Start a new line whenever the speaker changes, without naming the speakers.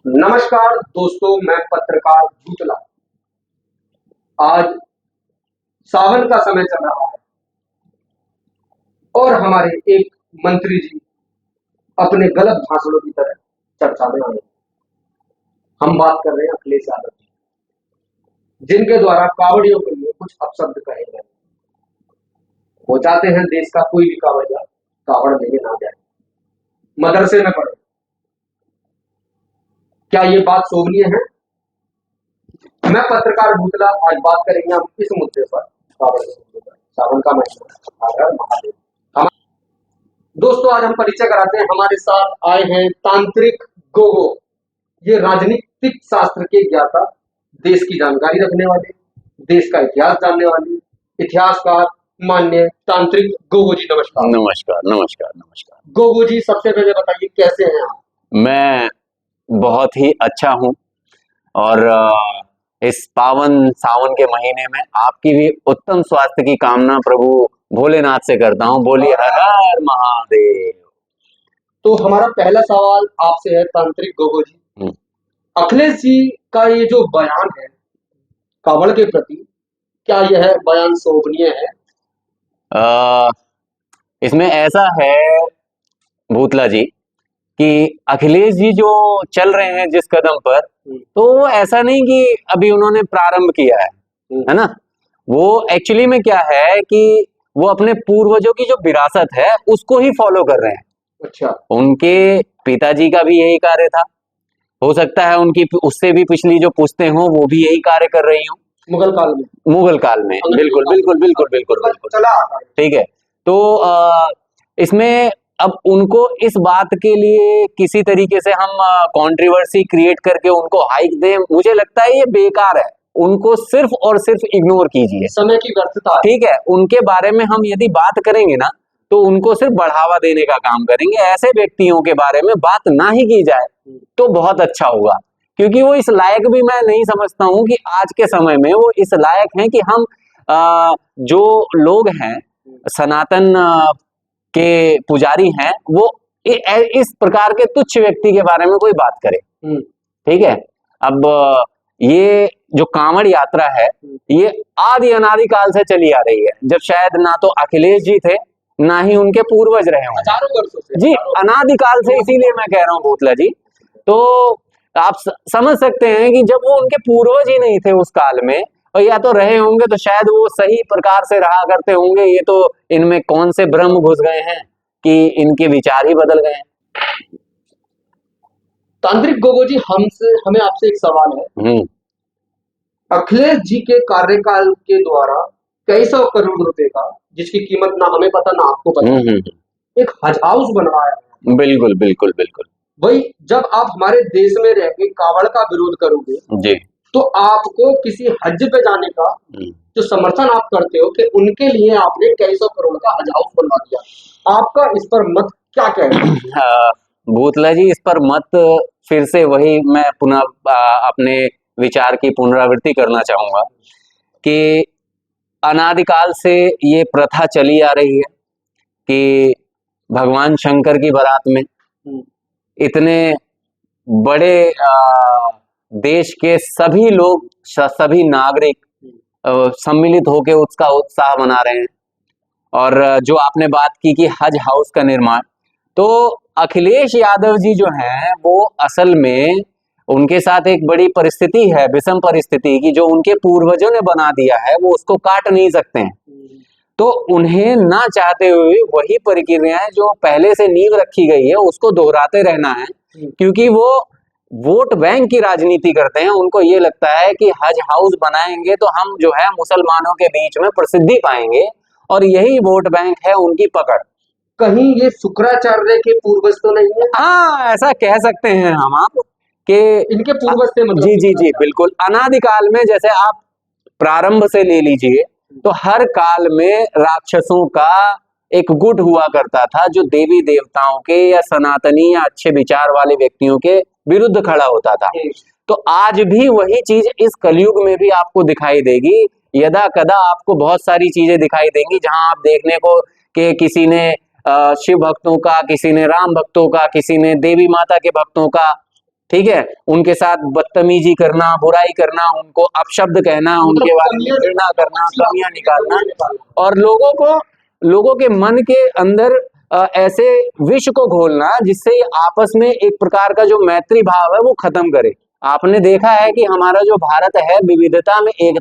नमस्कार दोस्तों, मैं पत्रकार भूतला। आज सावन का समय चल रहा है और हमारे एक मंत्री जी अपने गलत भाषणों की तरह चर्चा में आए। हम बात कर रहे हैं अखिलेश यादव जी, जिनके द्वारा कांवड़ियों के लिए कुछ अपशब्द कहे गए। वो चाहते हैं देश का कोई भी कांवड़िया कांवड़ लेके ना जाए, मदरसे में पढ़े। क्या ये बात शोभनीय है? मैं पत्रकार भूतला आज बात करेंगे हम इस मुद्दे पर, सावन का महीना, हर हर महादेव। हम दोस्तों आज हम परिचय कराते हैं। हमारे साथ आए हैं तांत्रिक गोगो। ये राजनीतिक शास्त्र के ज्ञाता, देश की जानकारी रखने वाले, देश का इतिहास जानने वाले इतिहासकार माननीय तांत्रिक गोगो जी, नमस्कार।
नमस्कार नमस्कार नमस्कार।
गोगो जी, सबसे पहले बताइए कैसे हैं आप?
मैं बहुत ही अच्छा हूँ और इस पावन सावन के महीने में आपकी भी उत्तम स्वास्थ्य की कामना प्रभु भोलेनाथ से करता हूँ। बोलिए हर हर महादेव।
तो हमारा पहला सवाल आपसे है तांत्रिक गोगो जी, अखिलेश जी का ये जो बयान है कांवड़ के प्रति, क्या यह बयान शोभनीय है?
इसमें ऐसा है भूतला जी कि अखिलेश जी जो चल रहे हैं जिस कदम पर, तो वो ऐसा नहीं कि अभी उन्होंने प्रारंभ किया है ना। वो एक्चुअली में क्या है कि वो अपने पूर्वजों की जो विरासत है उसको ही फॉलो कर रहे हैं।
अच्छा।
उनके पिताजी का भी यही कार्य था, हो सकता है उनकी उससे भी पिछली जो पुश्तें हों वो भी यही कार्य कर रही हों
मुगल काल में।
बिल्कुल बिल्कुल बिल्कुल बिल्कुल बिल्कुल
चला आता है।
ठीक है। तो इसमें अब उनको इस बात के लिए किसी तरीके से हम कंट्रोवर्सी क्रिएट करके उनको हाइक दें, मुझे लगता है ये बेकार है। उनको सिर्फ और सिर्फ इग्नोर कीजिए,
समय की व्यर्थता।
ठीक है। उनके बारे में हम यदि बात करेंगे ना तो उनको सिर्फ बढ़ावा देने का काम करेंगे। ऐसे व्यक्तियों के बारे में बात ना ही की जाए तो बहुत अच्छा होगा, क्योंकि वो इस लायक भी मैं नहीं समझता हूं कि आज के समय में वो इस लायक हैं कि हम जो लोग हैं सनातन के पुजारी हैं वो इस प्रकार के तुच्छ व्यक्ति के बारे में कोई बात करे। ठीक है। अब ये जो कांवड़ यात्रा है ये आदि अनादि काल से चली आ रही है, जब शायद ना तो अखिलेश जी थे ना ही उनके पूर्वज रहे हों,
हजारों वर्षों से
जी अनादि काल से। इसीलिए मैं कह रहा हूँ भूतला जी, तो आप समझ सकते हैं कि जब वो उनके पूर्वज ही नहीं थे उस काल में, और या तो रहे होंगे तो शायद वो सही प्रकार से रहा करते होंगे। ये तो इनमें कौन से भ्रम घुस गए हैं कि इनके विचार ही बदल गए हैं।
तांत्रिक गोगो जी, हमें आपसे एक सवाल है। अखिलेश जी के कार्यकाल के द्वारा कई सौ करोड़ रुपए का, जिसकी कीमत ना हमें पता ना आपको पता, एक हज हाउस बनवाया है।
बिल्कुल बिल्कुल बिल्कुल।
वही जब आप हमारे देश में रह के कांवड़ का विरोध करोगे
जी,
तो आपको किसी हज पे जाने का जो समर्थन आप करते हो कि उनके लिए आपने कई सौ करोड़ का हज हाउस बनवा दिया, आपका इस पर मत क्या कहना?
भूतला जी, इस पर मत फिर से वही मैं पुनः अपने विचार की पुनरावृत्ति करना चाहूंगा कि अनादिकाल से ये प्रथा चली आ रही है कि भगवान शंकर की बारात में इतने बड़े देश के सभी लोग, सभी नागरिक सम्मिलित होकर उसका उत्साह मना रहे हैं। और जो आपने बात की कि हज हाउस का निर्माण, तो अखिलेश यादव जी जो हैं वो असल में उनके साथ एक बड़ी परिस्थिति है, विषम परिस्थिति की, जो उनके पूर्वजों ने बना दिया है वो उसको काट नहीं सकते हैं। तो उन्हें ना चाहते हुए वही प्रक्रियाएं जो पहले से नींव रखी गई है उसको दोहराते रहना है, क्योंकि वो वोट बैंक की राजनीति करते हैं। उनको ये लगता है कि हज हाउस बनाएंगे तो हम जो है मुसलमानों के बीच में प्रसिद्धि पाएंगे, और यही वोट बैंक है उनकी पकड़।
कहीं ये शुक्राचार्य के पूर्वज तो नहीं है?
हाँ, ऐसा कह सकते हैं हम आप कि
इनके पूर्वज से मतलब।
जी जी जी बिल्कुल। अनादिकाल में जैसे आप प्रारंभ से ले लीजिए तो हर काल में राक्षसों का एक गुट हुआ करता था जो देवी देवताओं के या सनातनी या अच्छे विचार वाले व्यक्तियों के विरुद्ध खड़ा होता था। तो आज भी वही चीज इस कलयुग में भी आपको दिखाई देगी। यदा कदा आपको बहुत सारी चीजें दिखाई देंगी जहां आप देखने को कि किसी ने शिव भक्तों का, किसी ने राम भक्तों का, किसी ने देवी माता के भक्तों का, ठीक है, उनके साथ बदतमीजी करना, बुराई करना, उनको अपशब्द कहना, उनके बारे में घृणा करना, कमियां निकालना, और लोगों के मन के अंदर ऐसे विष को घोलना जिससे आपस में एक प्रकार का जो मैत्री भाव है वो खत्म करे। आपने देखा है कि हमारा जो भारत है विविधता में एकता